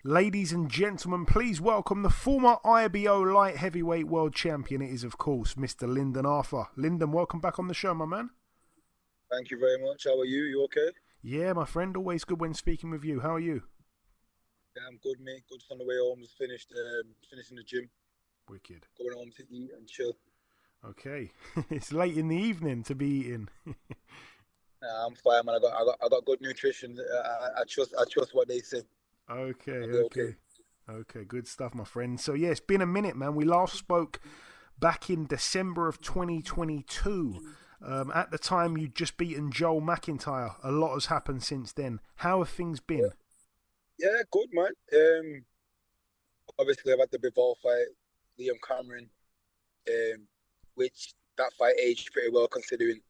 Ladies and gentlemen, please welcome the former IBO light heavyweight world champion. It is, of course, Mr. Lyndon Arthur. Lyndon, welcome back on the show, my man. Thank you very much. How are you? You okay? Yeah, my friend. Always good when speaking with you. How are you? Yeah, I'm good, mate. Good on the way home. Just finished finishing the gym. Wicked. Going home to eat and chill. Okay. It's late in the evening to be eating. Nah, I'm fine, man. I got good nutrition. I trust what they say. Okay. Good stuff, my friend. So, yeah, it's been a minute, man. We last spoke back in December of 2022. At the time, you'd just beaten Joel McIntyre. A lot has happened since then. How have things been? Yeah, good, man. Obviously, I've had the Bivol fight, Liam Cameron, which that fight aged pretty well considering,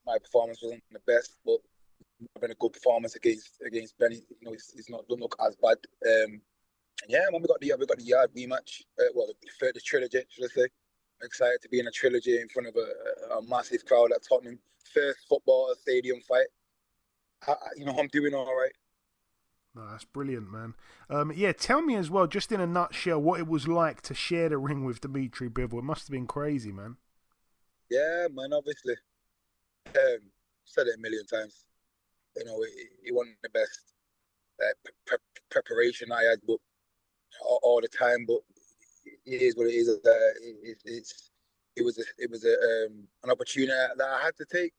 my performance wasn't the best, but having a good performance against Benn, it's not don't look as bad. And yeah, man, we got the Yarde rematch. The Trilogy, should I say? I'm excited to be in a Trilogy in front of a massive crowd at Tottenham. First football stadium fight. I'm doing all right. No, that's brilliant, man. Yeah, tell me as well, just in a nutshell, what it was like to share the ring with Dimitri Bivol. It must have been crazy, man. Yeah, man, obviously. Said it a million times. It wasn't the best preparation I had, but all the time. But it is what it is. It was an opportunity that I had to take.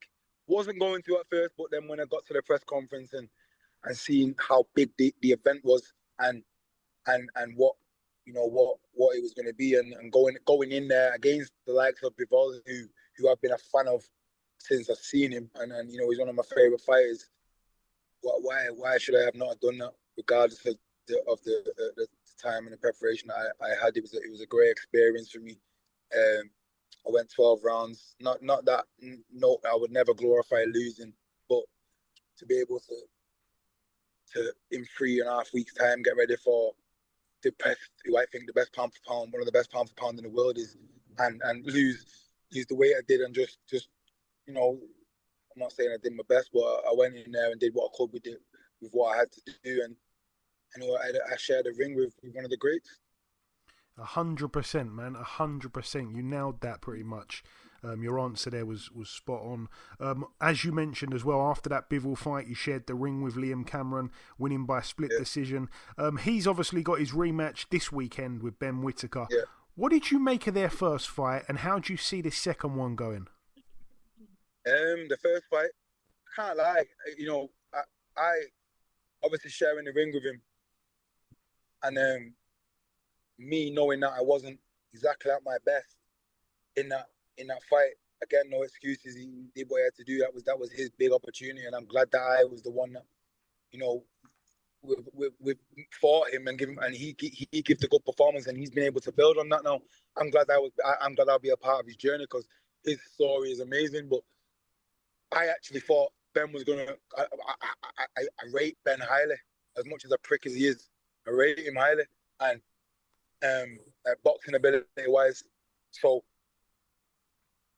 Wasn't going to at first, but then when I got to the press conference and seeing how big the event was and what it was going to be and going in there against the likes of Bivol, who I've been a fan of since I've seen him, and he's one of my favorite fighters. Why should I have not done that? Regardless of the time and the preparation I had, it was a great experience for me. I went 12 rounds. Not that no, I would never glorify losing, but to be able to in 3.5 weeks' time get ready for the best pound for pound, one of the best pound for pound in the world is, and lose the way I did, and just I'm not saying I did my best, but I went in there and did what I could with what I had to do, and I shared a ring with one of the greats. 100%, man. 100%. You nailed that pretty much. Your answer there was spot on. As you mentioned as well, after that Bivol fight, you shared the ring with Liam Cameron, winning by split decision. He's obviously got his rematch this weekend with Benn Whitaker. Yeah. What did you make of their first fight, and how do you see this second one going? The first fight, I can't lie. I obviously sharing the ring with him, and me knowing that I wasn't exactly at my best in that fight. Again, no excuses. He did what he had to do. That was his big opportunity, and I'm glad that I was the one that, we fought him and he gives a good performance, and he's been able to build on that now. I'm glad I'll be a part of his journey because his story is amazing. But I actually thought Benn was gonna. I rate Benn highly, as much as a prick as he is. I rate him highly, and boxing ability wise. So,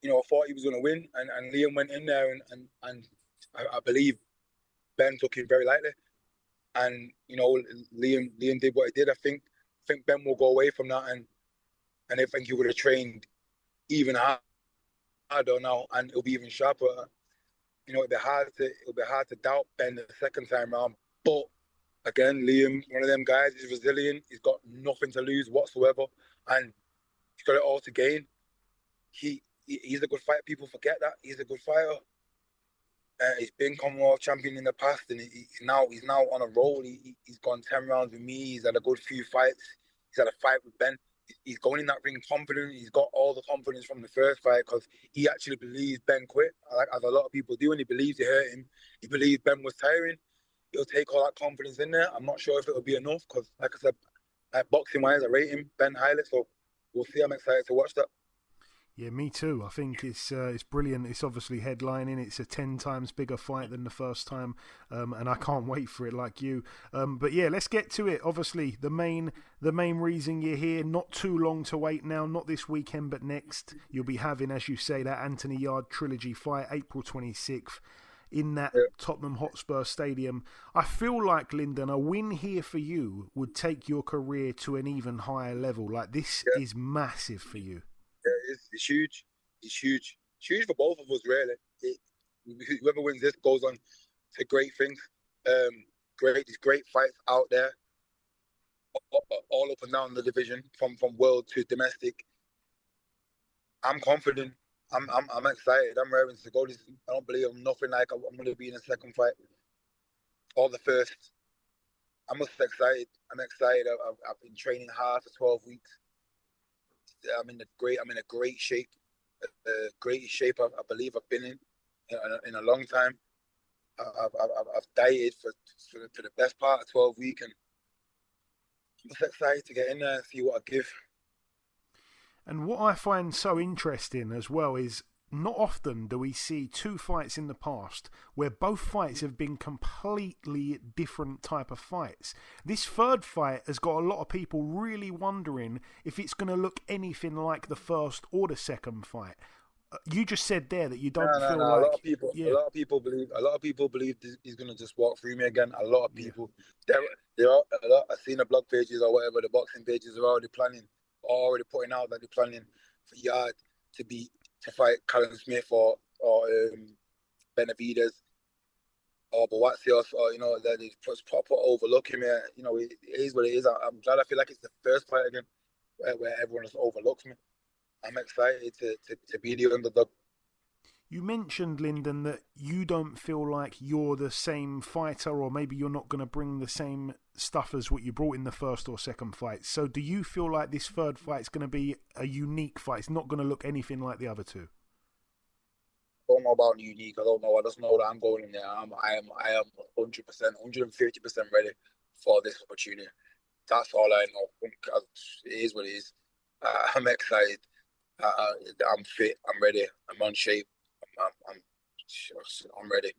I thought he was gonna win, and Liam went in there, and I believe Benn took him very lightly, and Liam did what he did. I think Benn will go away from that, and I think he would have trained even harder now, and it'll be even sharper. It'll be hard to doubt Benn the second time round. But again, Liam, one of them guys, is resilient. He's got nothing to lose whatsoever, and he's got it all to gain. He's a good fighter. People forget that he's a good fighter. He's been Commonwealth champion in the past, and he's now on a roll. He's gone 10 rounds with me. He's had a good few fights. He's had a fight with Benn. He's going in that ring confident. He's got all the confidence from the first fight because he actually believes Benn quit, as a lot of people do, and he believes he hurt him. He believes Benn was tiring. He'll take all that confidence in there. I'm not sure if it'll be enough because, like I said, boxing-wise, I rate him, Benn highly, so we'll see. I'm excited to watch that. Yeah, me too. I think it's brilliant. It's obviously headlining. It's a 10 times bigger fight than the first time, and I can't wait for it like you. But yeah, let's get to it. Obviously, the main reason you're here, not too long to wait now, not this weekend, but next. You'll be having, as you say, that Anthony Yarde Trilogy fight, April 26th. in that Tottenham Hotspur Stadium. I feel like, Lyndon, a win here for you would take your career to an even higher level. Like, this is massive for you. Yeah, it's huge. It's huge. It's huge for both of us, really. Whoever wins this goes on to great things. There's great fights out there, all up and down the division, from world to domestic. I'm confident. I'm excited. I'm raring to go. I don't believe I'm nothing like I'm going to be in the second fight or the first. I'm just excited. I'm excited. I've been training hard for 12 weeks. I'm in a great shape. Greatest shape I believe I've been in a long time. I've dieted for the best part of 12 weeks, and I'm just excited to get in there and see what I give. And what I find so interesting as well is not often do we see two fights in the past where both fights have been completely different type of fights. This third fight has got a lot of people really wondering if it's going to look anything like the first or the second fight. You just said there that you don't feel like... A lot of people believe he's going to just walk through me again. A lot of people. There are a lot. I've seen the blog pages or whatever, the boxing pages are already putting out that they're planning for Yarde to fight Callum Smith or Benn or Buatsi, or that they just proper overlooking me. It is what it is. I'm glad. I feel like it's the first fight again where everyone just overlooks me. I'm excited to be the underdog. You mentioned, Lyndon, that you don't feel like you're the same fighter, or maybe you're not going to bring the same stuff as what you brought in the first or second fight. So do you feel like this third fight is going to be a unique fight? It's not going to look anything like the other two? I don't know about unique. I don't know. I just know that I'm going in there. I am 100%, 150% ready for this opportunity. That's all I know. It is what it is. I'm excited. I'm fit. I'm ready. I'm on shape. I'm ready.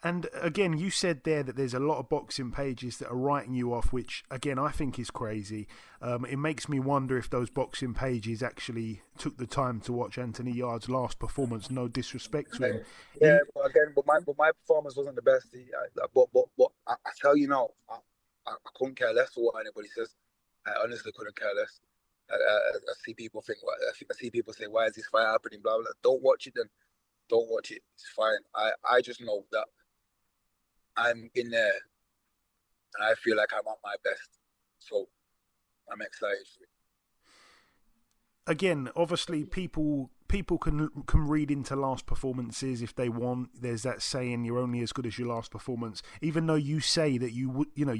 And again, you said there that there's a lot of boxing pages that are writing you off, which again I think is crazy. It makes me wonder if those boxing pages actually took the time to watch Anthony Yarde's last performance. No disrespect to him. But my performance wasn't the best. But I tell you now, I couldn't care less for what anybody says. I honestly couldn't care less. I see people think. I see people say, "Why is this fight happening?" Blah blah. Don't watch it then. Don't watch it. It's fine. I just know that I'm in there, and I feel like I'm at my best. So I'm excited for it. Again, obviously, people can read into last performances if they want. There's that saying, "You're only as good as your last performance." Even though you say that you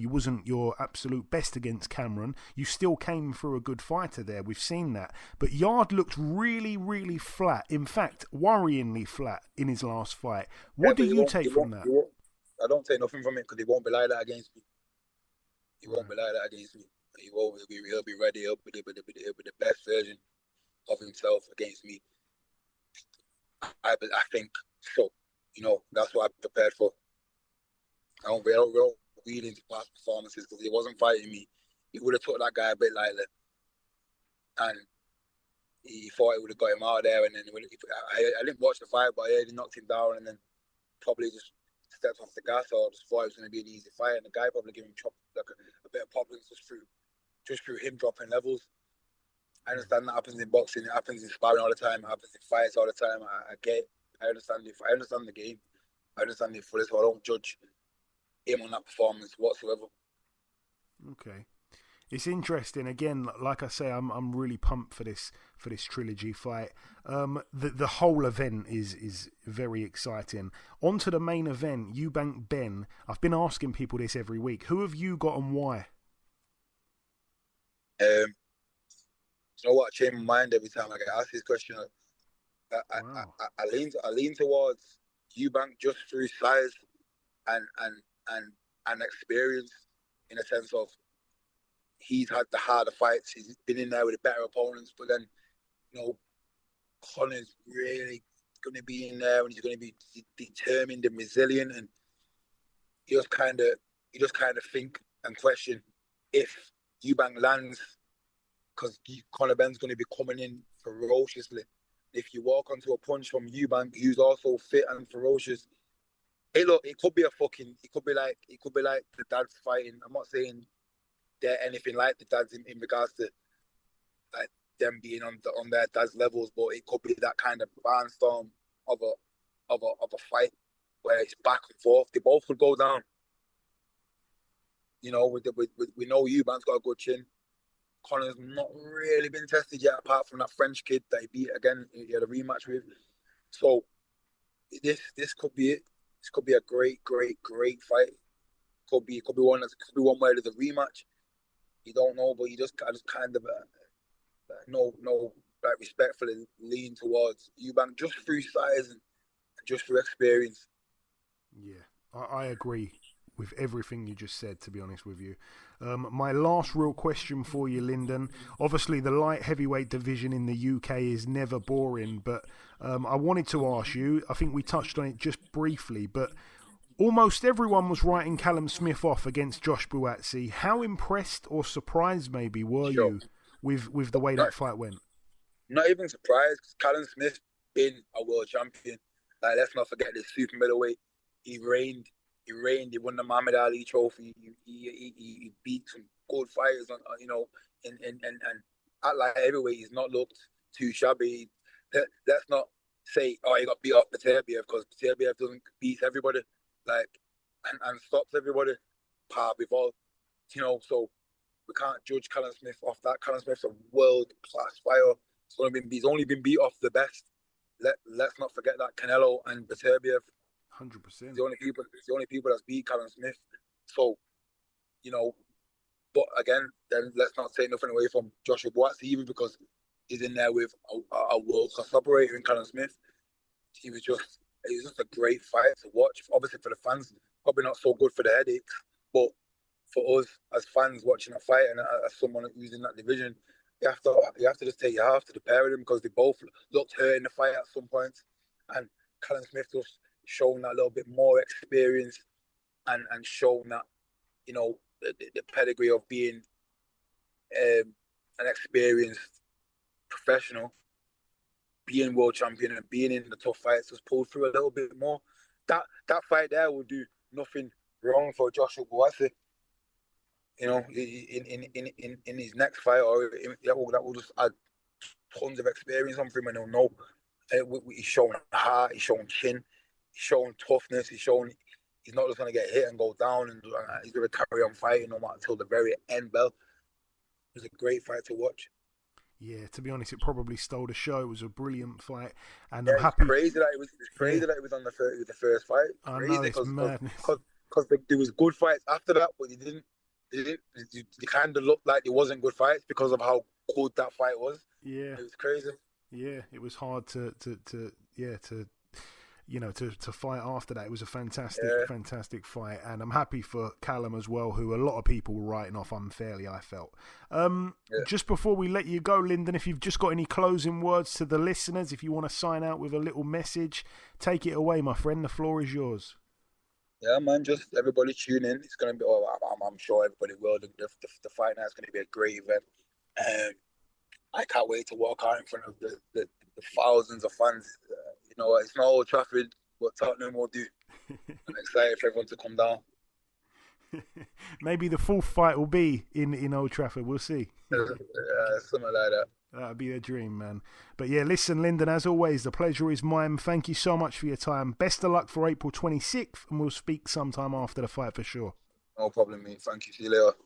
wasn't your absolute best against Cameron, you still came through a good fighter there. We've seen that. But Yarde looked really, really flat. In fact, worryingly flat in his last fight. What do you take from that? I don't take nothing from it because he won't be like that against me. He won't be like that against me. He'll be ready. He'll be the best version of himself against me. I think so. That's what I prepared for. I don't read into past performances because he wasn't fighting me. He would have took that guy a bit lightly, and he thought he would have got him out there. And then I didn't watch the fight, but I heard he knocked him down, and then probably just stepped off the gas, or just thought it was going to be an easy fight. And the guy probably gave him a bit of problems just through him dropping levels. I understand that happens in boxing. It happens in sparring all the time. It happens in fights all the time. I get it. I understand it. I understand the game. I understand it fully, so I don't judge him on that performance whatsoever. Okay. It's interesting. Again, like I say, I'm really pumped for this Trilogy fight. The whole event is very exciting. On to the main event, Eubank Benn. I've been asking people this every week. Who have you got and why? You know what? I change my mind every time I get asked this question. I lean towards Eubank just through size and experience, in a sense of he's had the harder fights. He's been in there with the better opponents, but then Conor's really going to be in there, and he's going to be determined and resilient, and you just kind of think and question if Eubank lands, because Conor Benn's going to be coming in ferociously. If you walk onto a punch from Eubank, who's also fit and ferocious, it could be like the dads fighting. I'm not saying they're anything like the dads in regards to like them being on their dad's levels, but it could be that kind of barnstorm of a fight where it's back and forth. They both will go down. You know, we know Eubank's got a good chin. Connor's not really been tested yet, apart from that French kid that he beat again. He had a rematch with. So this could be it. This could be a great fight. Could be one where there's a rematch. You don't know, but you just kind of respectfully lean towards Eubank just through size and just through experience. Yeah, I agree with everything you just said, to be honest with you. My last real question for you, Lyndon. Obviously, the light heavyweight division in the UK is never boring, but I wanted to ask you, I think we touched on it just briefly, but almost everyone was writing Callum Smith off against Josh Buatsi. How impressed or surprised maybe were you with the way that fight went? Not even surprised, because Callum Smith's been a world champion. Like, let's not forget this super middleweight. He reigned. He won the Muhammad Ali trophy. He beat some good fighters, and at light heavyweight, he's not looked too shabby. Let's not say, he got beat off Beterbiev, because Beterbiev doesn't beat everybody, and stops everybody. Bivol, so we can't judge Callum Smith off that. Callum Smith's a world class fighter. He's only been beat off the best. Let's not forget that Canelo and Beterbiev. 100%. The only people that's beat Callum Smith. So, but again, then let's not take nothing away from Joshua Buatsi, even because he's in there with a world class operator in Callum Smith. It was just a great fight to watch. Obviously for the fans, probably not so good for the headaches, but for us as fans watching a fight and as someone who's in that division, you have to just take your half to the pair of them, because they both looked hurt in the fight at some points, and Callum Smith just shown that little bit more experience and shown that, the pedigree of being an experienced professional, being world champion and being in the tough fights, was pulled through a little bit more. That fight there will do nothing wrong for Joshua Buatsi. In his next fight, or that will just add tons of experience on for him, and he'll know. He's showing heart, he's showing chin, he's showing toughness, he's showing he's not just going to get hit and go down, and he's going to carry on fighting no matter until the very end bell. It was a great fight to watch. Yeah, to be honest, it probably stole the show. It was a brilliant fight, and I'm happy. It's crazy that it was on the first fight. I know, it's madness. Because there was good fights after that, but they kind of looked like it wasn't good fights because of how good that fight was. Yeah, it was crazy. Yeah, it was hard to fight after that. It was a fantastic fight, and I'm happy for Callum as well, who a lot of people were writing off unfairly, I felt. Just before we let you go, Lyndon, if you've just got any closing words to the listeners, if you want to sign out with a little message, take it away, my friend. The floor is yours. Yeah, man, just everybody tune in. It's going to be, I'm sure everybody will. The fight night is going to be a great event. I can't wait to walk out in front of the thousands of fans. It's not Old Trafford, but Tottenham will do. I'm excited for everyone to come down. Maybe the fourth fight will be in Old Trafford. We'll see. Something like that. That'd be a dream, man. But yeah, listen, Lyndon, as always, the pleasure is mine. Thank you so much for your time. Best of luck for April 26th, and we'll speak sometime after the fight for sure. No problem, mate. Thank you. See you later.